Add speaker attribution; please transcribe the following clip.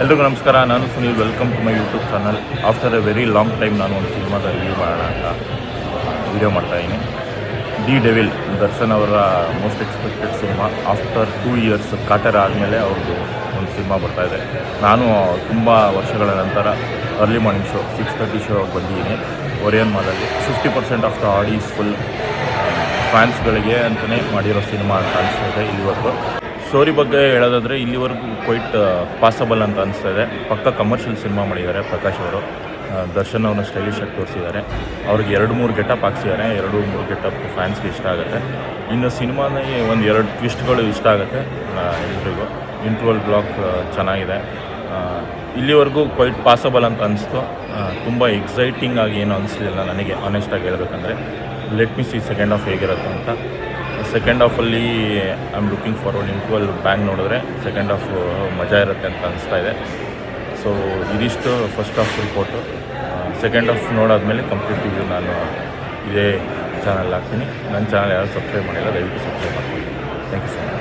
Speaker 1: ಎಲ್ರಿಗೂ ನಮಸ್ಕಾರ. ನಾನು Sunil. Welcome to my YouTube channel. After a very long time ನಾನು ಒಂದು ಸಿನಿಮಾದ ರಿವ್ಯೂ ಮಾಡೋಣ ಅಂತ ವಿಡಿಯೋ ಮಾಡ್ತಾಯಿದ್ದೀನಿ. ದಿ ಡೆವಿಲ್, ದರ್ಶನ್ ಅವರ most expected cinema. After 2 years Kaatera ಆದಮೇಲೆ ಅವ್ರದ್ದು ಒಂದು ಸಿನಿಮಾ ಬರ್ತಾಯಿದೆ. ನಾನು ತುಂಬ ವರ್ಷಗಳ ನಂತರ ಅರ್ಲಿ ಮಾರ್ನಿಂಗ್ ಶೋ 6:30 ಶೋ ಬಂದಿದ್ದೀನಿ ಒರಿಯನ್ ಮಾಲಲ್ಲಿ. 50% ಆಫ್ ದ ಆಡಿಯನ್ಸ್ ಫುಲ್ ಫ್ಯಾನ್ಸ್ಗಳಿಗೆ ಅಂತಲೇ ಮಾಡಿರೋ ಸಿನಿಮಾ ಅಂತ ಅನಿಸ್ತಾ ಇದೆ ಇಲ್ಲಿವರೆಗೂ. ಸ್ಟೋರಿ ಬಗ್ಗೆ ಹೇಳೋದಾದರೆ ಇಲ್ಲಿವರೆಗೂ ಕ್ವೈಟ್ ಪಾಸಬಲ್ ಅಂತ ಅನಿಸ್ತಾ ಇದೆ. ಪಕ್ಕ ಕಮರ್ಷಿಯಲ್ ಸಿನಿಮಾ ಮಾಡಿದ್ದಾರೆ ಪ್ರಕಾಶ್ ಅವರು. ದರ್ಶನ್ ಅವ್ರನ್ನ ಸ್ಟೈಲಿಶ್ ಆಗಿ ತೋರಿಸಿದ್ದಾರೆ. ಅವ್ರಿಗೆ 2-3 ಗೆಟಪ್ ಹಾಕ್ಸಿದ್ದಾರೆ. 2-3 ಗೆಟಪ್ ಫ್ಯಾನ್ಸ್ಗೆ ಇಷ್ಟ ಆಗುತ್ತೆ. ಇನ್ನು ಸಿನಿಮಾದಲ್ಲಿ 1-2 ಟ್ವಿಸ್ಟ್ಗಳು ಇಷ್ಟ ಆಗುತ್ತೆ ಎಲ್ರಿಗೂ. ಇಂಟ್ರೋಲ್ ಬ್ಲಾಕ್ ಚೆನ್ನಾಗಿದೆ. ಇಲ್ಲಿವರೆಗೂ ಕ್ವೈಟ್ ಪಾಸಬಲ್ ಅಂತ ಅನಿಸ್ತು. ತುಂಬ ಎಕ್ಸೈಟಿಂಗ್ ಆಗಿ ಏನೂ ಅನಿಸ್ಲಿಲ್ಲ ನನಗೆ, ಆನೆಸ್ಟಾಗಿ ಹೇಳಬೇಕಂದ್ರೆ. Let me see second half ಹೇಗಿರುತ್ತೆ ಅಂತ. ಸೆಕೆಂಡ್ ಹಾಫಲ್ಲಿ I am looking forward. Interval bang ನೋಡಿದ್ರೆ ಸೆಕೆಂಡ್ ಹಾಫ್ ಮಜಾ ಇರುತ್ತೆ ಅಂತ ಅನಿಸ್ತಾ ಇದೆ. ಸೊ ಇದಿಷ್ಟು first half report. Second half ನೋಡಾದ್ಮೇಲೆ ಕಂಪ್ಲೀಟ್ ರಿವ್ಯೂ ನಾನು ಇದೇ ಚಾನಲ್ ಹಾಕ್ತೀನಿ. ನನ್ನ ಚಾನಲ್ ಯಾರು ಸಬ್ಸ್ಕ್ರೈಬ್ ಮಾಡಿಲ್ಲ, ದಯವಿಟ್ಟು ಸಬ್ಸ್ಕ್ರೈಬ್ ಮಾಡ್ತೀನಿ. Thank you so much.